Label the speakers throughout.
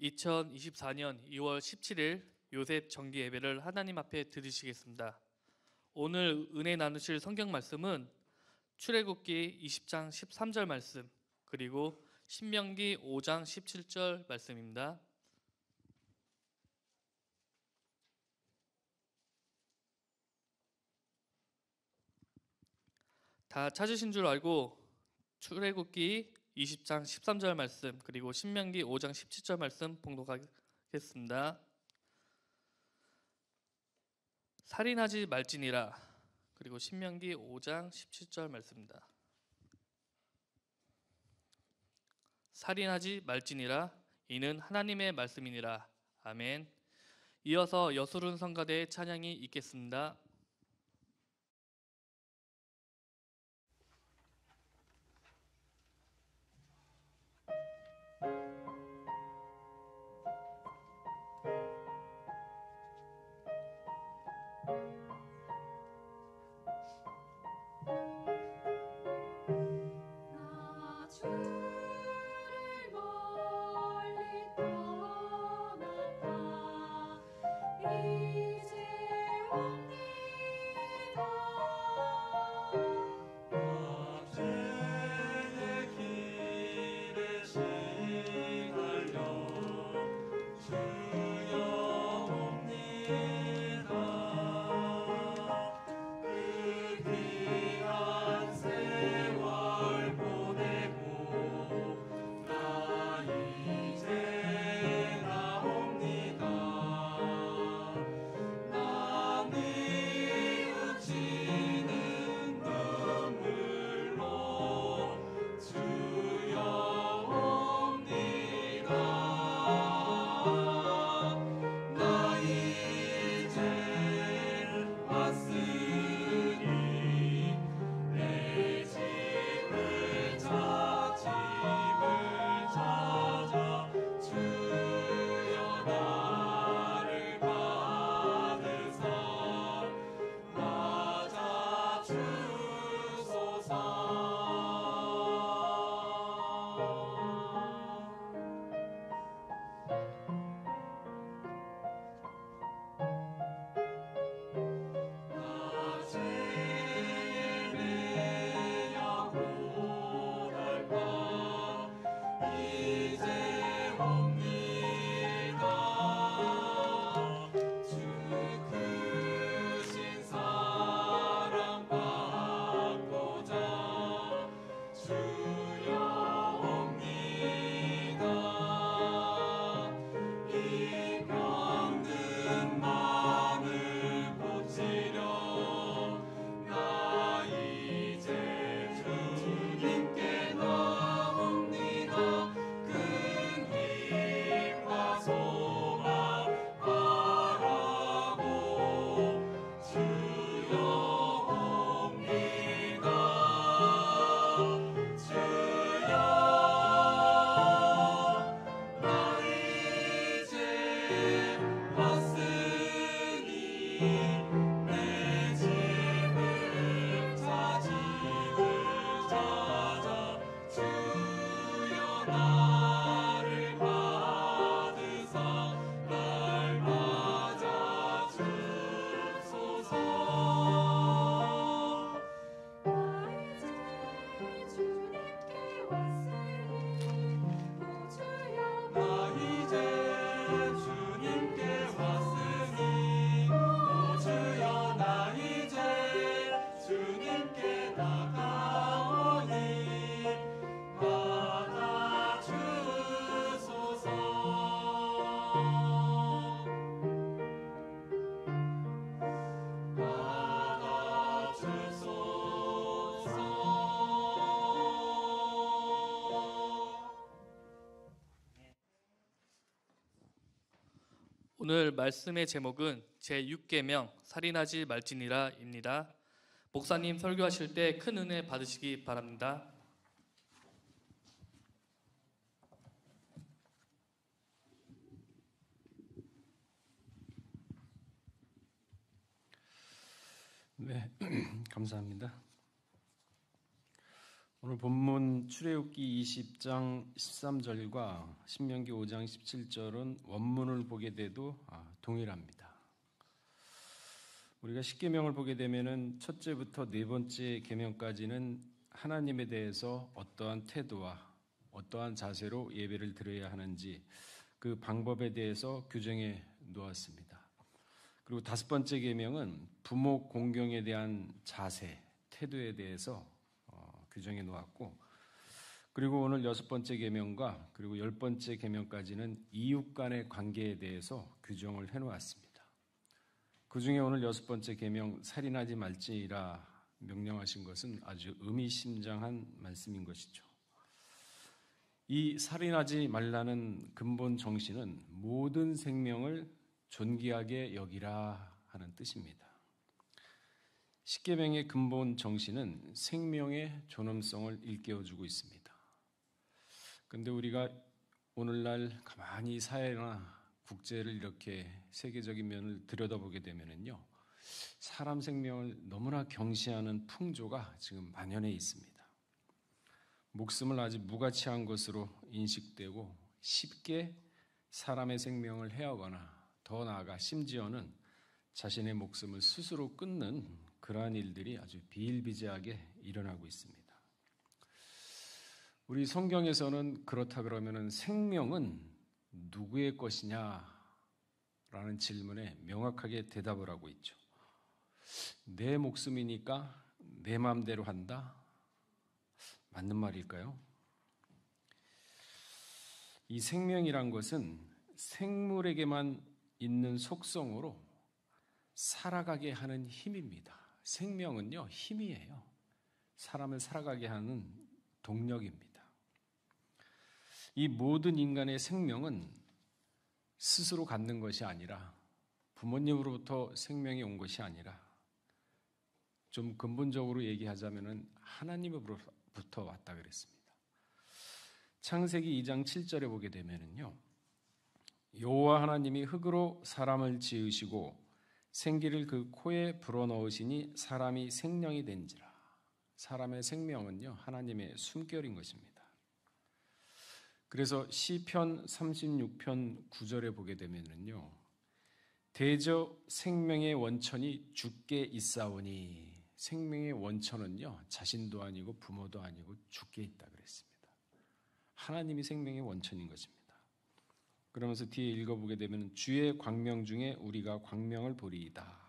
Speaker 1: 2024년 2월 17일 요셉 정기 예배를 하나님 앞에 드리시겠습니다. 오늘 은혜 나누실 성경 말씀은 출애굽기 20장 13절 말씀, 그리고 신명기 5장 17절 말씀입니다. 다 찾으신 줄 알고 출애굽기 20장 13절 말씀, 그리고 신명기 5장 17절 말씀 봉독하겠습니다. 살인하지 말지니라. 그리고 신명기 5장 17절 말씀입니다. 살인하지 말지니라. 이는 하나님의 말씀이니라. 아멘. 이어서 여수른 성가대의 찬양이 있겠습니다. 오늘 말씀의 제목은 제6계명 살인하지 말지니라입니다. 목사님 설교하실 때 큰 은혜 받으시기 바랍니다.
Speaker 2: 네, 감사합니다. 오늘 본문 출애굽기 20장 13절과 신명기 5장 17절은 원문을 보게 돼도 동일합니다. 우리가 십계명을 보게 되면은 첫째부터 네 번째 계명까지는 하나님에 대해서 어떠한 태도와 어떠한 자세로 예배를 드려야 하는지 그 방법에 대해서 규정해 놓았습니다. 그리고 다섯 번째 계명은 부모 공경에 대한 자세, 태도에 대해서 규정해 놓았고, 그리고 오늘 여섯 번째 계명과 그리고 열 번째 계명까지는 이웃 간의 관계에 대해서 규정을 해 놓았습니다. 그 중에 오늘 여섯 번째 계명 살인하지 말지니라 명령하신 것은 아주 의미심장한 말씀인 것이죠. 이 살인하지 말라는 근본 정신은 모든 생명을 존귀하게 여기라 하는 뜻입니다. 십계명의 근본 정신은 생명의 존엄성을 일깨워주고 있습니다. 그런데 우리가 오늘날 가만히 사회나 국제를 이렇게 세계적인 면을 들여다보게 되면요, 사람 생명을 너무나 경시하는 풍조가 지금 만연해 있습니다. 목숨을 아주 무가치한 것으로 인식되고 쉽게 사람의 생명을 해하거나 더 나아가 심지어는 자신의 목숨을 스스로 끊는 그러한 일들이 아주 비일비재하게 일어나고 있습니다. 우리 성경에서는 그렇다 그러면 생명은 누구의 것이냐라는 질문에 명확하게 대답을 하고 있죠. 내 목숨이니까 내 마음대로 한다? 맞는 말일까요? 이 생명이란 것은 생물에게만 있는 속성으로 살아가게 하는 힘입니다. 생명은요, 힘이에요. 사람을 살아가게 하는 동력입니다. 이 모든 인간의 생명은 스스로 갖는 것이 아니라 부모님으로부터 생명이 온 것이 아니라 좀 근본적으로 얘기하자면 하나님으로부터 왔다 그랬습니다. 창세기 2장 7절에 보게 되면요, 여호와 하나님이 흙으로 사람을 지으시고 생기를 그 코에 불어넣으시니 사람이 생명이 된지라. 사람의 생명은요, 하나님의 숨결인 것입니다. 그래서 시편 36편 9절에 보게 되면요, 대저 생명의 원천이 주께 있사오니, 생명의 원천은요, 자신도 아니고 부모도 아니고 주께 있다 그랬습니다. 하나님이 생명의 원천인 것입니다. 그러면서 뒤에 읽어보게 되면 주의 광명 중에 우리가 광명을 보리이다.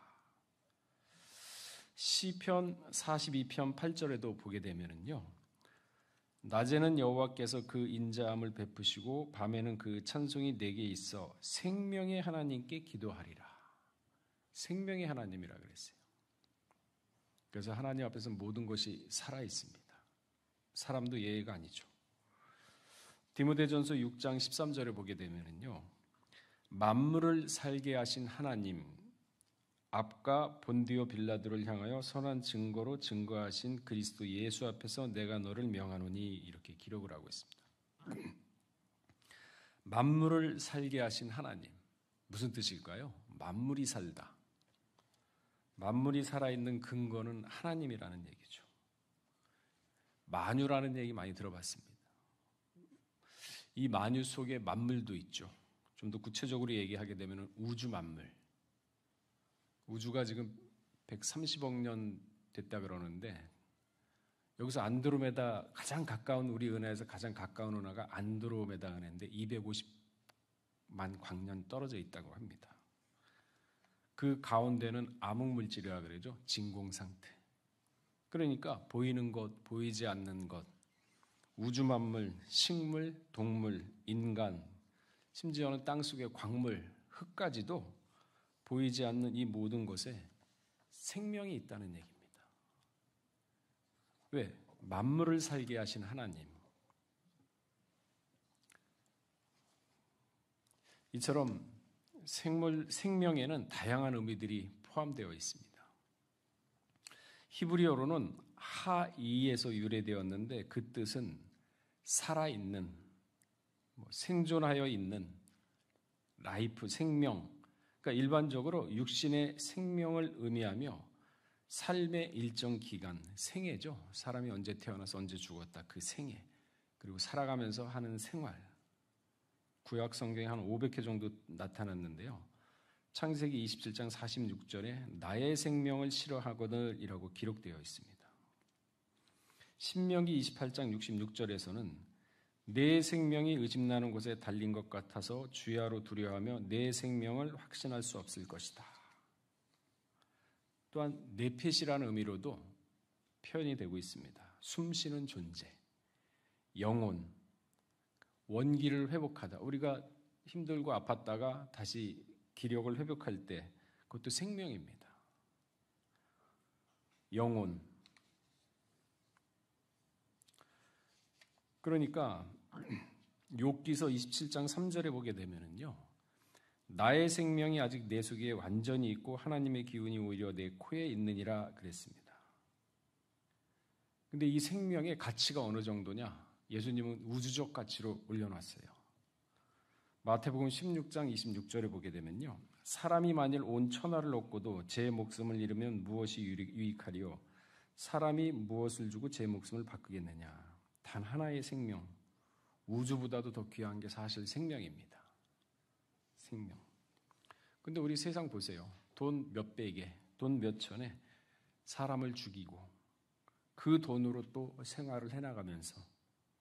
Speaker 2: 시편 42편 8절에도 보게 되면요, 낮에는 여호와께서 그 인자함을 베푸시고 밤에는 그 찬송이 내게 있어 생명의 하나님께 기도하리라. 생명의 하나님이라 그랬어요. 그래서 하나님 앞에서 모든 것이 살아 있습니다. 사람도 예외가 아니죠. 디모데전서 6장 13절에 보게 되면요, 만물을 살게 하신 하나님, 앞과 본디오 빌라도를 향하여 선한 증거로 증거하신 그리스도 예수 앞에서 내가 너를 명하노니, 이렇게 기록을 하고 있습니다. 만물을 살게 하신 하나님, 무슨 뜻일까요? 만물이 살다. 만물이 살아있는 근거는 하나님이라는 얘기죠. 만유라는 얘기 많이 들어봤습니다. 이 만유 속에 만물도 있죠. 좀 더 구체적으로 얘기하게 되면 우주 만물. 우주가 지금 130억 년 됐다 그러는데, 여기서 안드로메다, 가장 가까운, 우리 은하에서 가장 가까운 은하가 안드로메다 은하인데 250만 광년 떨어져 있다고 합니다. 그 가운데는 암흑물질이라 그러죠. 진공 상태. 그러니까 보이는 것, 보이지 않는 것, 우주 만물, 식물, 동물, 인간, 심지어는 땅속의 광물, 흙까지도 보이지 않는 이 모든 것에 생명이 있다는 얘기입니다. 왜? 만물을 살게 하신 하나님. 이처럼 생명에는 다양한 의미들이 포함되어 있습니다. 히브리어로는 하이에서 유래되었는데 그 뜻은 살아있는, 생존하여 있는, 라이프, 생명. 그러니까 일반적으로 육신의 생명을 의미하며 삶의 일정 기간, 생애죠. 사람이 언제 태어나서 언제 죽었다. 그 생애. 그리고 살아가면서 하는 생활. 구약 성경에 한 500회 정도 나타났는데요. 창세기 27장 46절에 나의 생명을 싫어하거든이라고 기록되어 있습니다. 신명기 28장 66절에서는 내 생명이 의심나는 곳에 달린 것 같아서 주야로 두려워하며 내 생명을 확신할 수 없을 것이다. 또한 네펫이라는 의미로도 표현이 되고 있습니다. 숨쉬는 존재, 영혼, 원기를 회복하다. 우리가 힘들고 아팠다가 다시 기력을 회복할 때 그것도 생명입니다. 영혼. 그러니까 욥기서 27장 3절에 보게 되면은요. 나의 생명이 아직 내 속에 완전히 있고 하나님의 기운이 오히려 내 코에 있느니라 그랬습니다. 근데 이 생명의 가치가 어느 정도냐? 예수님은 우주적 가치로 올려놨어요. 마태복음 16장 26절에 보게 되면요. 사람이 만일 온 천하를 얻고도 제 목숨을 잃으면 무엇이 유익하리요? 사람이 무엇을 주고 제 목숨을 바꾸겠느냐? 단 하나의 생명, 우주보다도 더 귀한 게 사실 생명입니다. 생명. 근데 우리 세상 보세요. 돈 몇백에, 돈 몇천에 사람을 죽이고 그 돈으로 또 생활을 해나가면서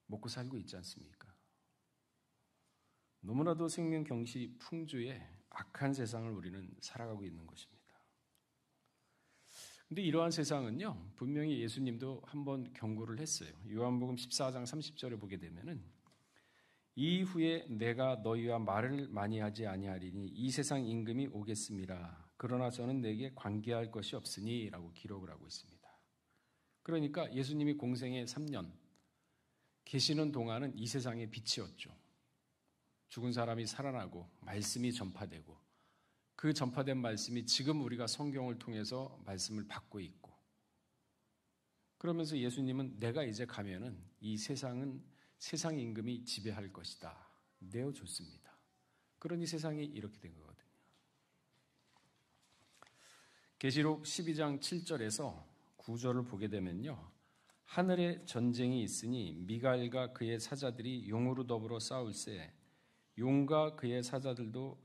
Speaker 2: 먹고 살고 있지 않습니까? 너무나도 생명 경시 풍주의 악한 세상을 우리는 살아가고 있는 것입니다. 근데 이러한 세상은요, 분명히 예수님도 한번 경고를 했어요. 요한복음 14장 30절에 보게 되면은 이후에 내가 너희와 말을 많이 하지 아니하리니 이 세상 임금이 오겠음이라. 그러나 저는 내게 관계할 것이 없으니 라고 기록을 하고 있습니다. 그러니까 예수님이 공생애 3년 계시는 동안은 이 세상의 빛이었죠. 죽은 사람이 살아나고 말씀이 전파되고 그 전파된 말씀이 지금 우리가 성경을 통해서 말씀을 받고 있고 그러면서 예수님은 내가 이제 가면은 이 세상은 세상 임금이 지배할 것이다. 내어줬습니다. 그러니 세상이 이렇게 된 거거든요. 계시록 12장 7절에서 9절을 보게 되면요. 하늘에 전쟁이 있으니 미가엘과 그의 사자들이 용으로 더불어 싸울세 용과 그의 사자들도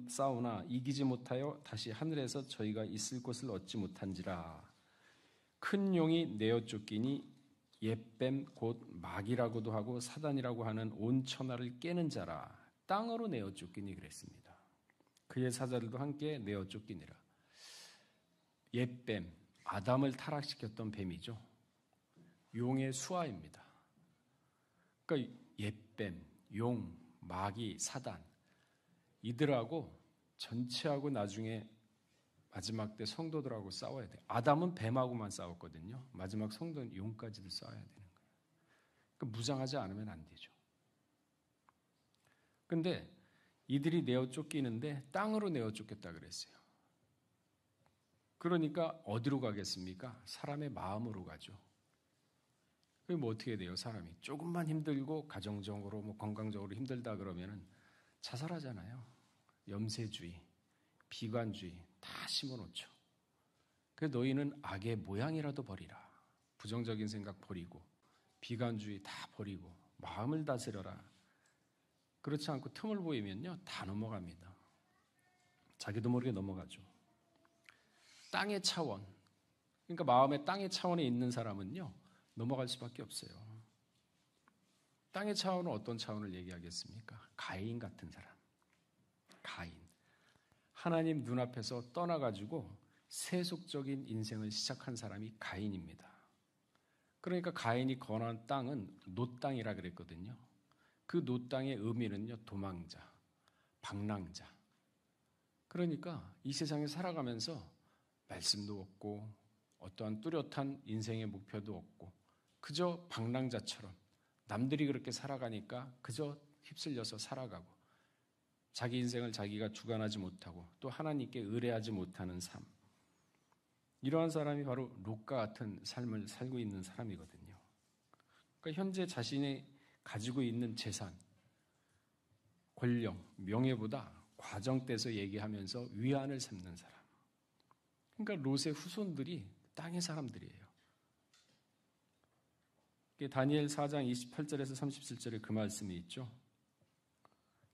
Speaker 2: 싸우나 이기지 못하여 다시 하늘에서 저희가 있을 곳을 얻지 못한지라. 큰 용이 내어 쫓기니 옛뱀 곧 마귀라고도 하고 사단이라고 하는 온 천하를 깨는 자라. 땅으로 내어 쫓기니 그랬습니다. 그의 사자들도 함께 내어 쫓기니라. 옛뱀, 아담을 타락시켰던 뱀이죠. 용의 수하입니다. 그러니까 옛뱀, 용, 마귀, 사단 이들하고 전체하고 나중에 마지막 때 성도들하고 싸워야 돼요. 아담은 뱀하고만 싸웠거든요. 마지막 성도는 용까지도 싸워야 되는 거예요. 그러니까 무장하지 않으면 안 되죠. 근데 이들이 내어 쫓기는데 땅으로 내어 쫓겼다 그랬어요. 그러니까 어디로 가겠습니까? 사람의 마음으로 가죠. 그럼 뭐 어떻게 돼요? 사람이 조금만 힘들고 가정적으로 뭐 건강적으로 힘들다 그러면은 자살하잖아요. 염세주의, 비관주의 다 심어놓죠. 그래서 너희는 악의 모양이라도 버리라. 부정적인 생각 버리고 비관주의 다 버리고 마음을 다스려라. 그렇지 않고 틈을 보이면요 다 넘어갑니다. 자기도 모르게 넘어가죠. 땅의 차원, 그러니까 마음의 땅의 차원에 있는 사람은요 넘어갈 수밖에 없어요. 땅의 차원은 어떤 차원을 얘기하겠습니까? 가인 같은 사람. 가인. 하나님 눈앞에서 떠나가지고 세속적인 인생을 시작한 사람이 가인입니다. 그러니까 가인이 거한 땅은 노 땅이라 그랬거든요. 그 노 땅의 의미는요 도망자, 방랑자. 그러니까 이 세상에 살아가면서 말씀도 없고 어떠한 뚜렷한 인생의 목표도 없고 그저 방랑자처럼 남들이 그렇게 살아가니까 그저 휩쓸려서 살아가고 자기 인생을 자기가 주관하지 못하고 또 하나님께 의뢰하지 못하는 삶. 이러한 사람이 바로 롯과 같은 삶을 살고 있는 사람이거든요. 그러니까 현재 자신이 가지고 있는 재산, 권력, 명예보다 과정돼서 얘기하면서 위안을 삼는 사람. 그러니까 롯의 후손들이 땅의 사람들이에요. 다니엘 4장 28절에서 37절에 그 말씀이 있죠.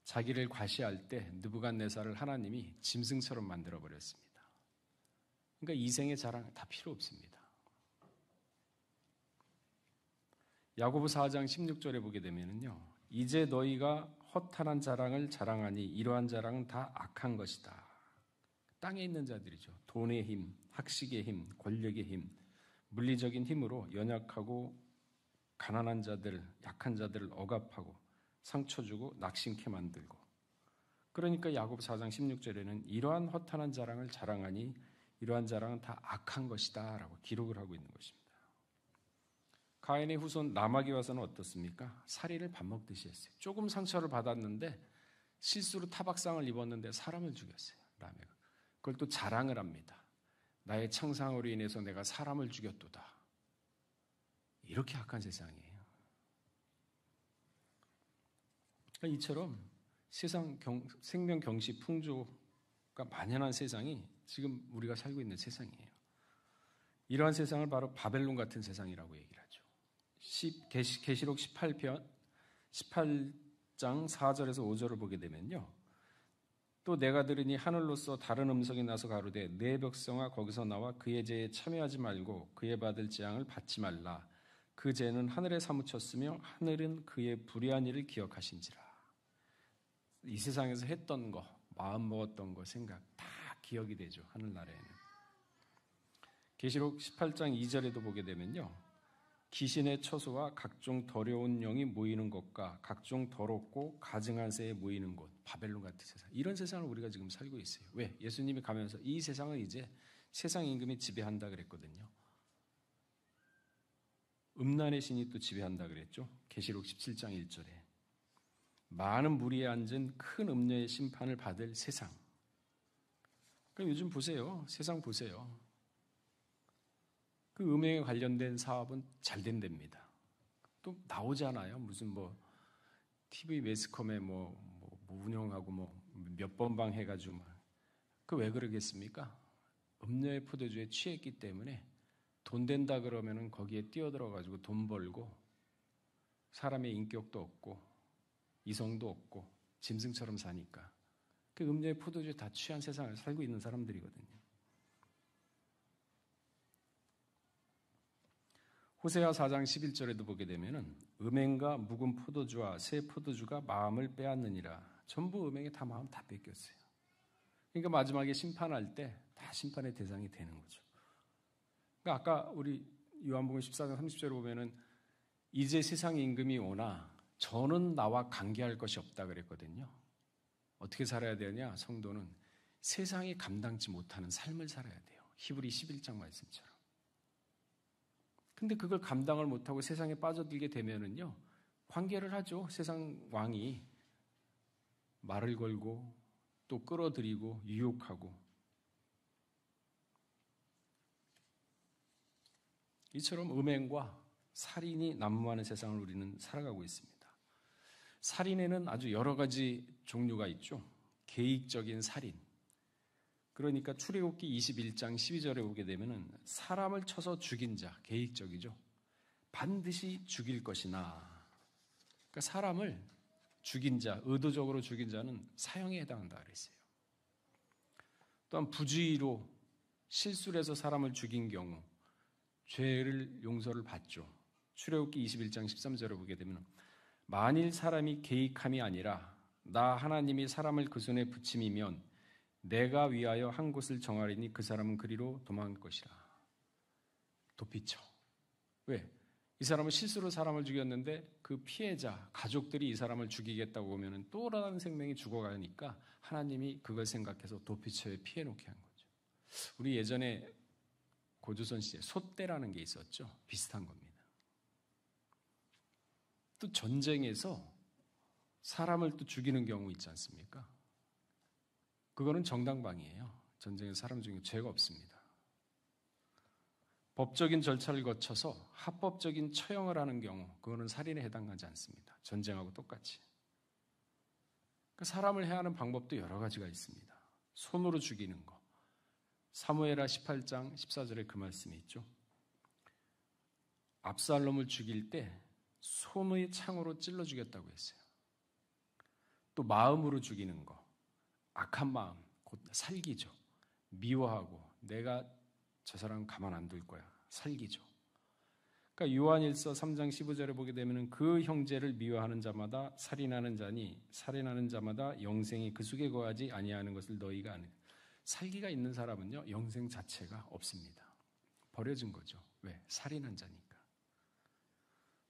Speaker 2: 자기를 과시할 때 느부갓네살을 하나님이 짐승처럼 만들어 버렸습니다. 그러니까 이생의 자랑 다 필요 없습니다. 야고보 4장 16절에 보게 되면요, 이제 너희가 허탄한 자랑을 자랑하니 이러한 자랑은 다 악한 것이다. 땅에 있는 자들이죠. 돈의 힘, 학식의 힘, 권력의 힘, 물리적인 힘으로 연약하고 가난한 자들, 약한 자들을 억압하고 상처 주고 낙심케 만들고. 그러니까 야고보 4장 16절에는 이러한 허탄한 자랑을 자랑하니 이러한 자랑은 다 악한 것이다 라고 기록을 하고 있는 것입니다. 가인의 후손 라막에 와서는 어떻습니까? 사리를 밥 먹듯이 했어요. 조금 상처를 받았는데 실수로 타박상을 입었는데 사람을 죽였어요. 라멕은. 그걸 또 자랑을 합니다. 나의 창상으로 인해서 내가 사람을 죽였도다. 이렇게 악한 세상이에요. 그러니까 이처럼 세상 생명 경시 풍조가 만연한 세상이 지금 우리가 살고 있는 세상이에요. 이러한 세상을 바로 바벨론 같은 세상이라고 얘기를 하죠. 계시록 18장 4절에서 5절을 보게 되면요. 또 내가 들으니 하늘로서 다른 음성이 나서 가로되 내 백성아 거기서 나와 그의 죄에 참여하지 말고 그의 받을 재앙을 받지 말라. 그 죄는 하늘에 사무쳤으며 하늘은 그의 불의한 일을 기억하신지라. 이 세상에서 했던 거, 마음 먹었던 거, 생각 다 기억이 되죠. 하늘나라에는. 계시록 18장 2절에도 보게 되면요. 귀신의 처소와 각종 더러운 영이 모이는 곳과 각종 더럽고 가증한 새에 모이는 곳, 바벨론 같은 세상. 이런 세상을 우리가 지금 살고 있어요. 왜? 예수님이 가면서 이 세상을 이제 세상 임금이 지배한다 그랬거든요. 음란의 신이 또 지배한다 그랬죠. 계시록 17장 1절에. 많은 무리에 앉은 큰 음녀의 심판을 받을 세상. 그럼 요즘 보세요. 세상 보세요. 그 음행에 관련된 사업은 잘 된답니다. 또 나오잖아요. 무슨 TV 매스컴에 운영하고 몇 번방 해가지고 그 왜 그러겠습니까? 음녀의 포도주에 취했기 때문에 돈 된다 그러면은 거기에 뛰어들어가지고 돈 벌고 사람의 인격도 없고 이성도 없고 짐승처럼 사니까 그 음녀의 포도주에 다 취한 세상을 살고 있는 사람들이거든요. 호세아 4장 11절에도 보게 되면은 음행과 묵은 포도주와 새 포도주가 마음을 빼앗느니라. 전부 음행에 다 마음 다 뺏겼어요. 그러니까 마지막에 심판할 때 다 심판의 대상이 되는 거죠. 그러니까 아까 우리 요한복음 14장 30절에 보면은 이제 세상의 임금이 오나 저는 나와 관계할 것이 없다 그랬거든요. 어떻게 살아야 되냐? 성도는 세상이 감당치 못하는 삶을 살아야 돼요. 히브리 11장 말씀처럼. 근데 그걸 감당을 못하고 세상에 빠져들게 되면은요, 관계를 하죠. 세상 왕이 말을 걸고 또 끌어들이고 유혹하고. 이처럼 음행과 살인이 난무하는 세상을 우리는 살아가고 있습니다. 살인에는 아주 여러 가지 종류가 있죠. 계획적인 살인. 그러니까 출애굽기 21장 12절에 보게 되면은 사람을 쳐서 죽인 자, 계획적이죠. 반드시 죽일 것이나. 그러니까 사람을 죽인 자, 의도적으로 죽인 자는 사형에 해당한다 그랬어요. 또한 부주의로 실수를 해서 사람을 죽인 경우 죄를 용서를 받죠. 출애굽기 21장 13절에 보게 되면 만일 사람이 계획함이 아니라 나 하나님이 사람을 그 손에 붙임이면 내가 위하여 한 곳을 정하리니 그 사람은 그리로 도망할 것이라. 도피쳐. 왜? 이 사람은 실수로 사람을 죽였는데 그 피해자, 가족들이 이 사람을 죽이겠다고 하면 또 다른 생명이 죽어가니까 하나님이 그걸 생각해서 도피처에 피해놓게 한 거죠. 우리 예전에 고조선 시대 소떼라는 게 있었죠. 비슷한 겁니다. 또 전쟁에서 사람을 또 죽이는 경우 있지 않습니까? 그거는 정당방위예요. 전쟁에서 사람 죽이는 죄가 없습니다. 법적인 절차를 거쳐서 합법적인 처형을 하는 경우 그거는 살인에 해당하지 않습니다. 전쟁하고 똑같이. 그러니까 사람을 해하는 방법도 여러 가지가 있습니다. 손으로 죽이는 거, 사무엘하 18장 14절에 그 말씀이 있죠. 압살롬을 죽일 때 손의 창으로 찔러 죽였다고 했어요. 또 마음으로 죽이는 거, 악한 마음, 곧 살기죠. 미워하고 내가 저 사람 가만 안 둘 거야. 살기죠. 그러니까 요한일서 3장 15절에 보게 되면 그 형제를 미워하는 자마다 살인하는 자니 살인하는 자마다 영생이 그 속에 거하지 아니하는 것을 너희가 아는. 살기가 있는 사람은요, 영생 자체가 없습니다. 버려진 거죠. 왜? 살인한 자니까.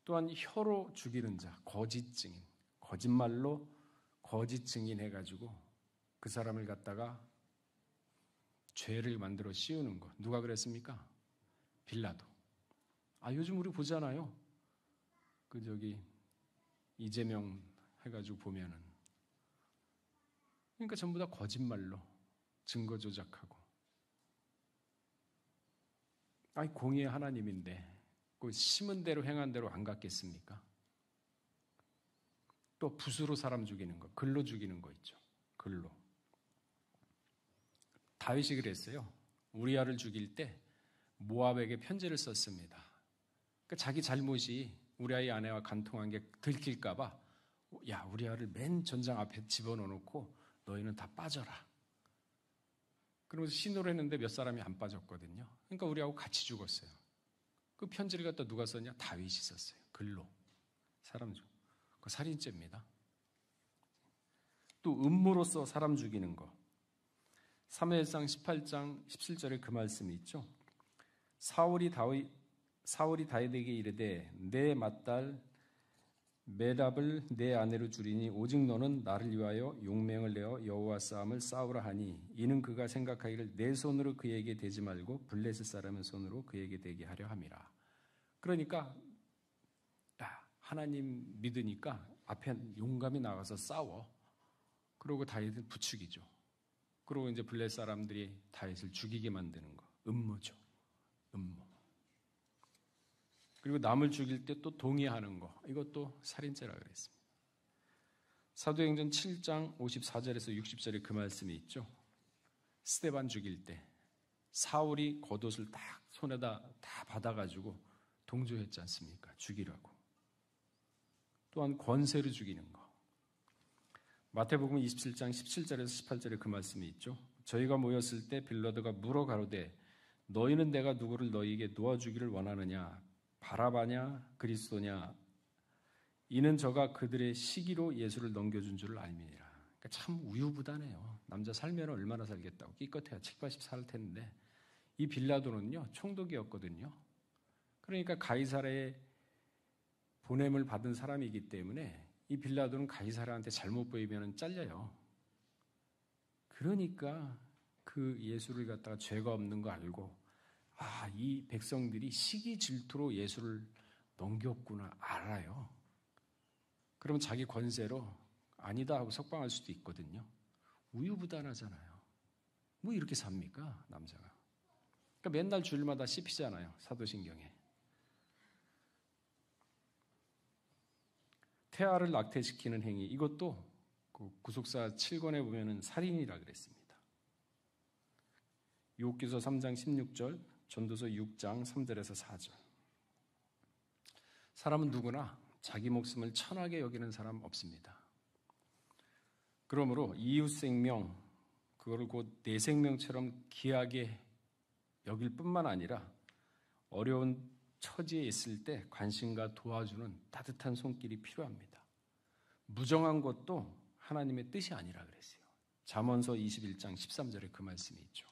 Speaker 2: 또한 혀로 죽이는 자, 거짓 증인, 거짓말로 거짓 증인해가지고 그 사람을 갖다가 죄를 만들어 씌우는 거. 누가 그랬습니까? 빌라도. 요즘 우리 보잖아요. 이재명 해가지고 보면은. 그러니까 전부 다 거짓말로 증거 조작하고. 공의의 하나님인데 그 심은 대로 행한 대로 안 갔겠습니까? 또 붓으로 사람 죽이는 거, 글로 죽이는 거 있죠. 글로. 다윗이 그랬어요. 우리아를 죽일 때 모압에게 편지를 썼습니다. 그러니까 자기 잘못이 우리아의 아내와 간통한 게 들킬까 봐 야, 우리아를 맨 전장 앞에 집어넣어놓고 너희는 다 빠져라. 그러면서 신호를 했는데 몇 사람이 안 빠졌거든요. 그러니까 우리하고 같이 죽었어요. 그 편지를 갖다 누가 썼냐? 다윗이 썼어요. 글로. 사람 죽. 그 살인죄입니다. 또 음모로써 사람 죽이는 거. 사무엘상 18장 17절에 그 말씀이 있죠. 사울이 다윗에게 이르되 내 맏딸 메랍을 내 아내로 주리니 오직 너는 나를 위하여 용맹을 내어 여호와 싸움을 싸우라 하니 이는 그가 생각하기를 내 손으로 그에게 대지 말고 블레셋 사람의 손으로 그에게 대게 하려 함이라. 그러니까 하나님 믿으니까 앞에 용감히 나가서 싸워. 그러고 다윗은 부추기죠. 그리고 이제 블레셋 사람들이 다윗을 죽이게 만드는 거. 음모죠. 음모. 그리고 남을 죽일 때 또 동의하는 거. 이것도 살인죄라 그랬습니다. 사도행전 7장 54절에서 60절에 그 말씀이 있죠. 스데반 죽일 때 사울이 겉옷을 딱 손에다 다 받아가지고 동조했지 않습니까? 죽이라고. 또한 권세로 죽이는 거. 마태복음 27장 17절에서 18절에 그 말씀이 있죠. 저희가 모였을 때 빌라도가 물어 가로되 너희는 내가 누구를 너희에게 놓아주기를 원하느냐? 바라바냐 그리스도냐? 이는 저가 그들의 시기로 예수를 넘겨준 줄을 알미니라. 그러니까 참 우유부단해요. 남자 살면 얼마나 살겠다고 기껏해야 70, 80 살 텐데 이 빌라도는요 총독이었거든요. 그러니까 가이사랴의 보냄을 받은 사람이기 때문에 이 빌라도는 가이사랴한테 잘못 보이면 잘려요. 그러니까 그 예수를 갖다가 죄가 없는 거 알고 이 백성들이 시기 질투로 예수를 넘겼구나 알아요. 그러면 자기 권세로 아니다 하고 석방할 수도 있거든요. 우유부단하잖아요. 뭐 이렇게 삽니까 남자가. 그러니까 맨날 주일마다 씹히잖아요. 사도신경에. 태아를 낙태시키는 행위, 이것도 그 구속사 7권에 보면은 살인이라 그랬습니다. 욥기서 3장 16절, 전도서 6장 3절에서 4절. 사람은 누구나 자기 목숨을 천하게 여기는 사람 없습니다. 그러므로 이웃 생명, 그거를 곧 내 생명처럼 귀하게 여길 뿐만 아니라 어려운 처지에 있을 때 관심과 도와주는 따뜻한 손길이 필요합니다. 무정한 것도 하나님의 뜻이 아니라 그랬어요. 잠언서 21장 13절에 그 말씀이 있죠.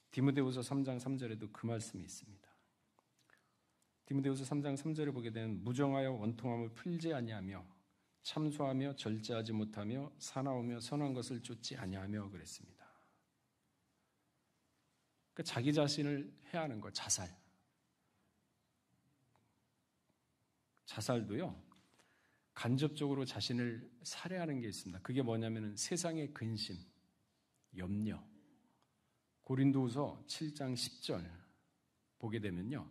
Speaker 2: 디모데후서 3장 3절에도 그 말씀이 있습니다. 디모데후서 3장 3절에 보게 되면 무정하여 원통함을 풀지 아니하며 참소하며 절제하지 못하며 사나우며 선한 것을 쫓지 아니하며 그랬습니다. 그러니까 자기 자신을 해하는 것, 자살도요 간접적으로 자신을 살해하는 게 있습니다. 그게 뭐냐면 세상의 근심, 염려. 고린도후서 7장 10절 보게 되면요.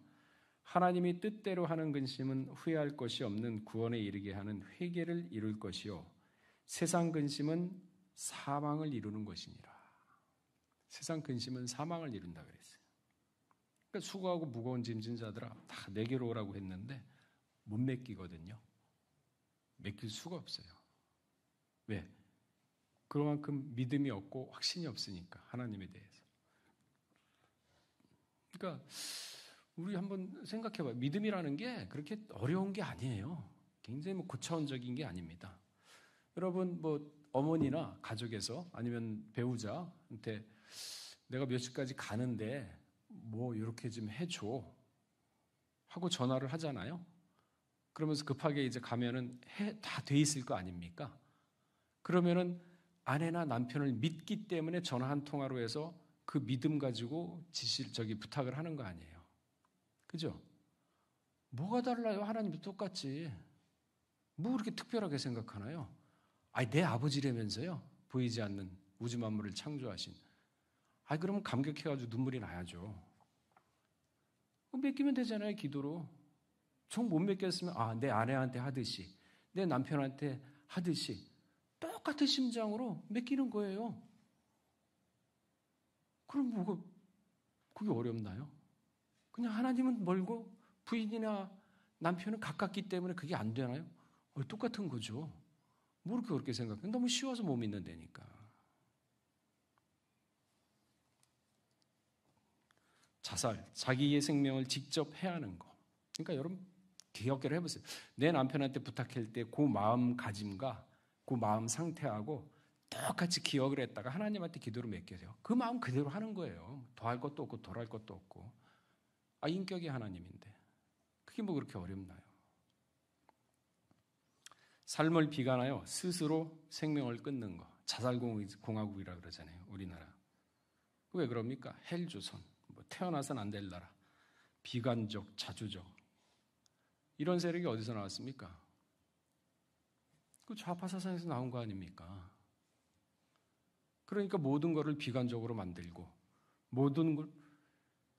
Speaker 2: 하나님이 뜻대로 하는 근심은 후회할 것이 없는 구원에 이르게 하는 회개를 이룰 것이요. 세상 근심은 사망을 이루는 것이니라. 세상 근심은 사망을 이룬다 그랬어요. 그러니까 수고하고 무거운 짐진 자들아 다 내게로 오라고 했는데 못 맡기거든요. 맡길 수가 없어요. 왜? 그만큼 믿음이 없고 확신이 없으니까 하나님에 대해서. 그러니까 우리 한번 생각해봐요. 믿음이라는 게 그렇게 어려운 게 아니에요. 굉장히 고차원적인 게 아닙니다. 여러분 어머니나 가족에서 아니면 배우자한테 내가 몇 시까지 가는데 이렇게 좀 해줘 하고 전화를 하잖아요. 그러면서 급하게 이제 가면은 다 돼 있을 거 아닙니까? 그러면은 아내나 남편을 믿기 때문에 전화 한 통화로 해서 그 믿음 가지고 부탁을 하는 거 아니에요. 그죠? 뭐가 달라요? 하나님도 똑같지. 뭐 그렇게 특별하게 생각하나요? 내 아버지라면서요. 보이지 않는 우주 만물을 창조하신. 그러면 감격해가지고 눈물이 나야죠. 맡기면 되잖아요, 기도로. 정 못 맡겼으면 내 아내한테 하듯이, 내 남편한테 하듯이 똑같은 심장으로 맡기는 거예요. 그럼 그게 어렵나요? 그냥 하나님은 멀고 부인이나 남편은 가깝기 때문에 그게 안 되나요? 똑같은 거죠. 뭐 그렇게 생각해요? 너무 쉬워서 못 믿는다니까. 자살, 자기의 생명을 직접 해하는 거. 그러니까 여러분 기억을 해보세요. 내 남편한테 부탁할 때 그 마음가짐과 그 마음 상태하고 똑같이 기억을 했다가 하나님한테 기도를 맡겨요. 그 마음 그대로 하는 거예요. 더할 것도 없고 덜할 것도 없고. 인격이 하나님인데 그게 뭐 그렇게 어렵나요? 삶을 비관하여 스스로 생명을 끊는 거. 자살공화국이라고 그러잖아요. 우리나라. 왜 그럽니까? 헬조선. 태어나선 안 될 나라. 비관적, 자주적. 이런 세력이 어디서 나왔습니까? 그 좌파 사상에서 나온 거 아닙니까? 그러니까 모든 것을 비관적으로 만들고 모든 걸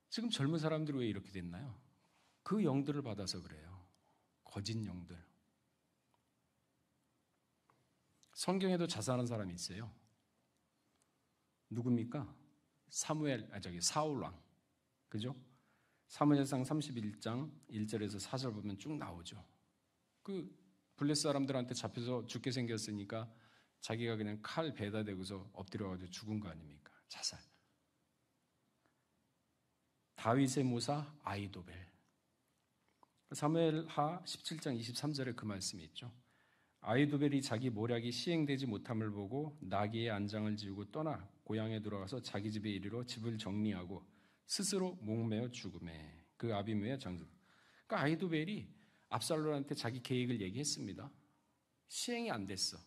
Speaker 2: 지금 젊은 사람들이 왜 이렇게 됐나요? 그 영들을 받아서 그래요. 거짓 영들. 성경에도 자살한 사람이 있어요. 누굽니까? 사울 왕. 그죠? 사무엘상 31장 1절에서 4절 보면 쭉 나오죠. 그 블레스 사람들한테 잡혀서 죽게 생겼으니까 자기가 그냥 칼 베다 대고서 엎드려가지고 죽은 거 아닙니까? 자살. 다윗의 모사 아히도벨. 사무엘하 17장 23절에 그 말씀이 있죠. 아히도벨이 자기 모략이 시행되지 못함을 보고 나귀의 안장을 지우고 떠나 고향에 들어가서 자기 집에 이르러 집을 정리하고 스스로 목매어 죽음에 그 아비므의 장수. 그러니까 아히도벨이 압살롬한테 자기 계획을 얘기했습니다. 시행이 안 됐어.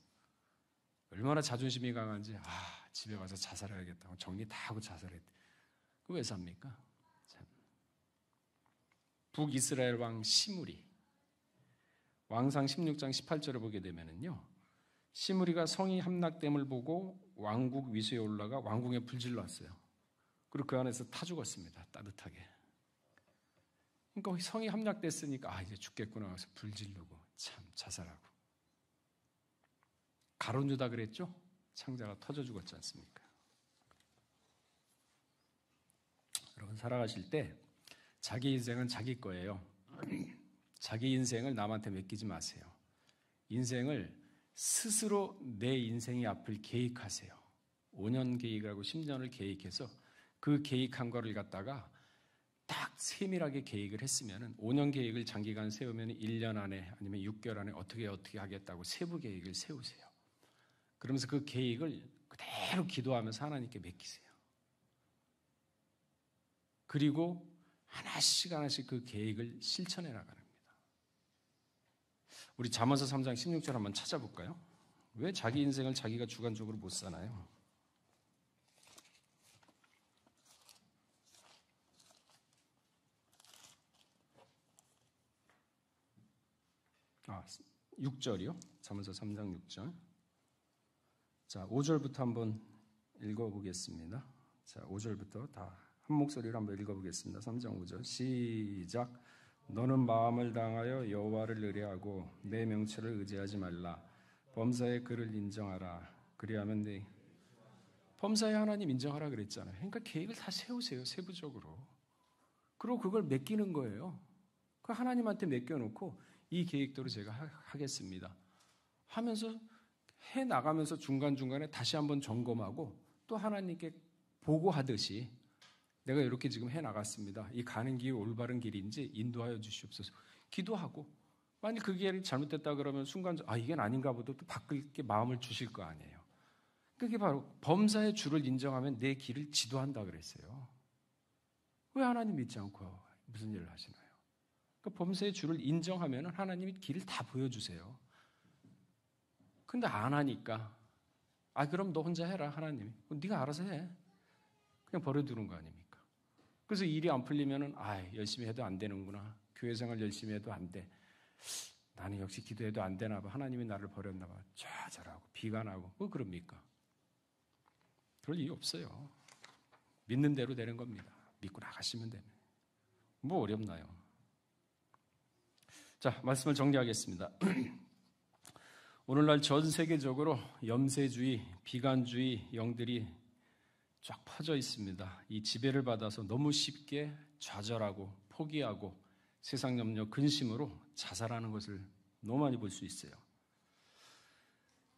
Speaker 2: 얼마나 자존심이 강한지 집에 가서 자살해야겠다고 정리 다 하고 자살했대. 그거 왜 삽니까? 참. 북이스라엘 왕 시므리 왕상 16장 18절을 보게 되면은요. 시므리가 성이 함락됨을 보고 왕국 위수에 올라가 왕궁에 불질렀어요. 그리고 그 안에서 타 죽었습니다. 따뜻하게. 그러니까 성이 함락됐으니까 이제 죽겠구나 해서 불지르고 참 자살하고. 가룟 유다 그랬죠? 창자가 터져 죽었지 않습니까? 여러분 살아가실 때 자기 인생은 자기 거예요. 자기 인생을 남한테 맡기지 마세요. 인생을 스스로 내 인생의 앞을 계획하세요. 5년 계획하고 10년을 계획해서 그 계획한 거를 갖다가 딱 세밀하게 계획을 했으면 5년 계획을 장기간 세우면 1년 안에 아니면 6개월 안에 어떻게 하겠다고 세부 계획을 세우세요. 그러면서 그 계획을 그대로 기도하면서 하나님께 맡기세요. 그리고 하나씩 그 계획을 실천해 나가는 겁니다. 우리 잠언서 3장 16절 한번 찾아볼까요? 왜 자기 인생을 자기가 주관적으로 못 사나요? 아, 6절이요? 잠언서 3장 6절. 자, 5절부터 한번 읽어보겠습니다. 자, 5절부터 다 한 목소리로 한번 읽어보겠습니다. 3장 5절 시작. 너는 마음을 당하여 여호와를 의뢰하고 내 명철을 의지하지 말라. 범사의 그를 인정하라. 그리하면 범사에 하나님 인정하라 그랬잖아요. 그러니까 계획을 다 세우세요. 세부적으로. 그리고 그걸 맡기는 거예요. 그 하나님한테 맡겨놓고 이 계획대로 제가 하겠습니다 하면서 해나가면서 중간중간에 다시 한번 점검하고 또 하나님께 보고하듯이 내가 이렇게 지금 해나갔습니다. 이 가는 길이 올바른 길인지 인도하여 주시옵소서. 기도하고 만약 그 길이 잘못됐다 그러면 순간 이게 아닌가 보다 또 바꿀 게 마음을 주실 거 아니에요. 그게 바로 범사의 주를 인정하면 내 길을 지도한다 그랬어요. 왜 하나님 믿지 않고 무슨 일을 하시나요? 그러니까 범사의 주를 인정하면 하나님이 길을 다 보여주세요. 근데 안 하니까 그럼 너 혼자 해라 하나님이. 네가 알아서 해. 그냥 버려두는 거 아닙니까? 그래서 일이 안 풀리면은 열심히 해도 안 되는구나. 교회 생활 열심히 해도 안 돼. 나는 역시 기도해도 안 되나 봐. 하나님이 나를 버렸나 봐. 좌절하고 비관하고 뭐 그럽니까? 그럴 일이 없어요. 믿는 대로 되는 겁니다. 믿고 나가시면 됩니다. 뭐 어렵나요? 자, 말씀을 정리하겠습니다. 오늘날 전 세계적으로 염세주의, 비관주의 영들이 쫙 퍼져 있습니다. 이 지배를 받아서 너무 쉽게 좌절하고 포기하고 세상 염려, 근심으로 자살하는 것을 너무 많이 볼 수 있어요.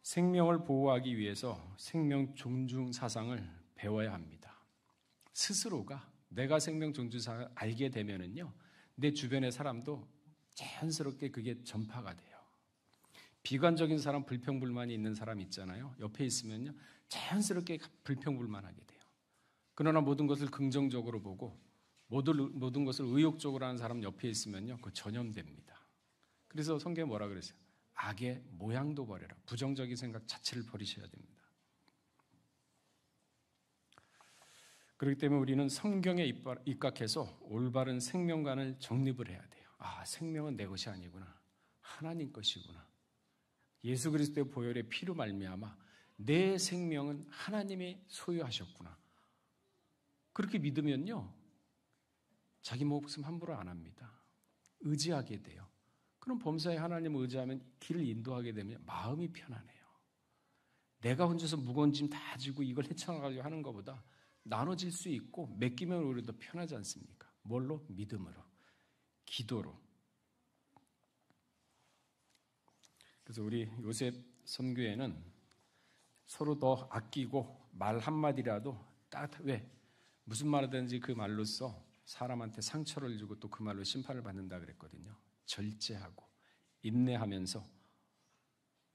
Speaker 2: 생명을 보호하기 위해서 생명 존중 사상을 배워야 합니다. 스스로가 내가 생명 존중 사상을 알게 되면은요, 내 주변의 사람도 자연스럽게 그게 전파가 돼요. 비관적인 사람, 불평불만이 있는 사람 있잖아요. 옆에 있으면요, 자연스럽게 불평불만하게 돼요. 그러나 모든 것을 긍정적으로 보고 모든 것을 의욕적으로 하는 사람 옆에 있으면요, 그거 전염됩니다. 그래서 성경에 뭐라 그랬어요? 악의 모양도 버려라. 부정적인 생각 자체를 버리셔야 됩니다. 그렇기 때문에 우리는 성경에 입각해서 올바른 생명관을 정립을 해야 돼요. 생명은 내 것이 아니구나. 하나님 것이구나. 예수 그리스도의 보혈의 피로 말미암아 내 생명은 하나님이 소유하셨구나. 그렇게 믿으면요, 자기 목숨 함부로 안 합니다. 의지하게 돼요. 그럼 범사에 하나님을 의지하면 길을 인도하게 되면 마음이 편안해요. 내가 혼자서 무거운 짐 다 지고 이걸 헤쳐나가려고 하는 것보다 나눠질 수 있고 맡기면 오히려 더 편하지 않습니까? 뭘로? 믿음으로, 기도로. 그래서 우리 요셉 선교회는 서로 더 아끼고 말 한마디라도 왜? 무슨 말을 하든지 그 말로써 사람한테 상처를 주고 또 그 말로 심판을 받는다 그랬거든요. 절제하고 인내하면서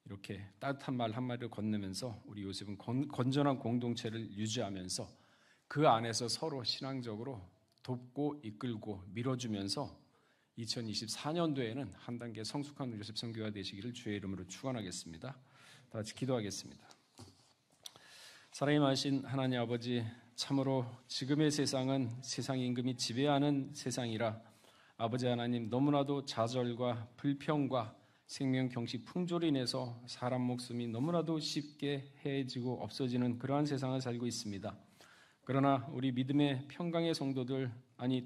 Speaker 2: 이렇게 따뜻한 말 한마디를 건네면서 우리 요셉은 건전한 공동체를 유지하면서 그 안에서 서로 신앙적으로 돕고 이끌고 밀어주면서 2024년도에는 한 단계 성숙한 요셉 선교가 되시기를 주의 이름으로 축원하겠습니다. 다 같이 기도하겠습니다. 사랑이 많으신 하나님 아버지, 참으로 지금의 세상은 세상 임금이 지배하는 세상이라 아버지 하나님, 너무나도 좌절과 불평과 생명 경시 풍조로 인해서 사람 목숨이 너무나도 쉽게 해지고 없어지는 그러한 세상을 살고 있습니다. 그러나 우리 믿음의 평강의 성도들,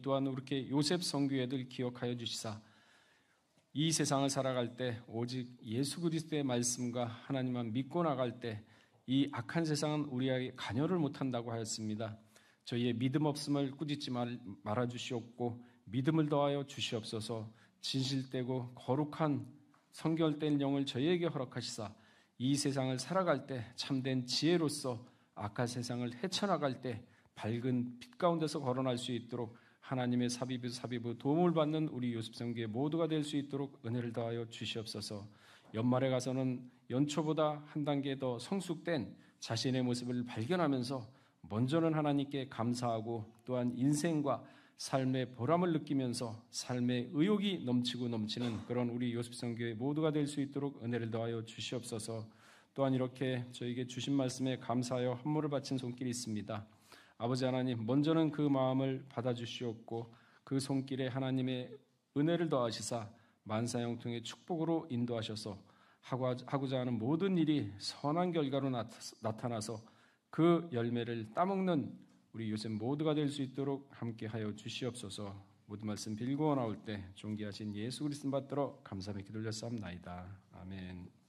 Speaker 2: 또한 이렇게 요셉 선교회들 기억하여 주시사 이 세상을 살아갈 때 오직 예수 그리스도의 말씀과 하나님만 믿고 나갈 때 이 악한 세상은 우리에게 관여를 못한다고 하였습니다. 저희의 믿음 없음을 꾸짖지 말아 주시옵고 믿음을 더하여 주시옵소서. 진실되고 거룩한 성결된 영을 저희에게 허락하시사 이 세상을 살아갈 때 참된 지혜로서 악한 세상을 헤쳐나갈 때 밝은 빛 가운데서 걸어날 수 있도록 하나님의 사비부 도움을 받는 우리 요셉선교회 모두가 될 수 있도록 은혜를 더하여 주시옵소서. 연말에 가서는 연초보다 한 단계 더 성숙된 자신의 모습을 발견하면서 먼저는 하나님께 감사하고 또한 인생과 삶의 보람을 느끼면서 삶의 의욕이 넘치고 넘치는 그런 우리 요셉선교회 모두가 될 수 있도록 은혜를 더하여 주시옵소서. 또한 이렇게 저에게 주신 말씀에 감사하여 헌물을 바친 손길이 있습니다. 아버지 하나님, 먼저는 그 마음을 받아주시옵고 그 손길에 하나님의 은혜를 더하시사 만사형통의 축복으로 인도하셔서 하고자 하는 모든 일이 선한 결과로 나타나서 그 열매를 따먹는 우리 요셉 모두가 될 수 있도록 함께하여 주시옵소서. 모든 말씀 빌고 나올 때 존귀하신 예수 그리스도 받들어 감사하며 기도를 드렸사옵나이다. 아멘.